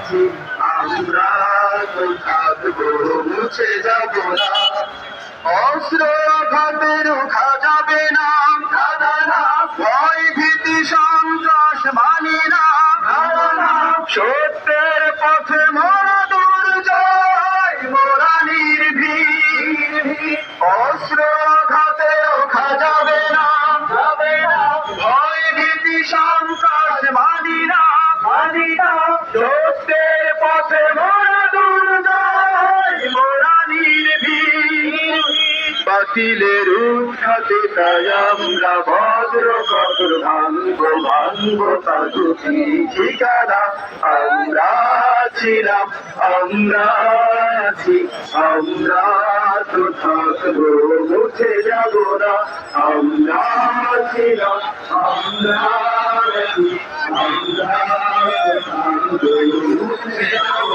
আছি আমরা তো থাকবো মুছে যাব না অস্ত্র আঘাতে রোখা যাবে না ভয় ভীতি সন্ত্রাস মানি না সত্যের পথে মোরা দুর্জয় মোরা নির্ভীক অস্ত্র আঘাতে রোখা যাবে না ভয় ভীতি সন্ত্রাস মানি না সত্যের পথে মোরা দুর্জয় মোরা নির্ভীক বাতিলের উঠাতে তাই আমরা ভদ্র কঠোর ভাঙবো তার দুটি ঠিকানা আমরা ছিলাম আমরা আছি আমরা তো থাকবো মুছে যাব না আমরা ছিলাম আমরা আছি আমরা তো থাকবো মুছে যাব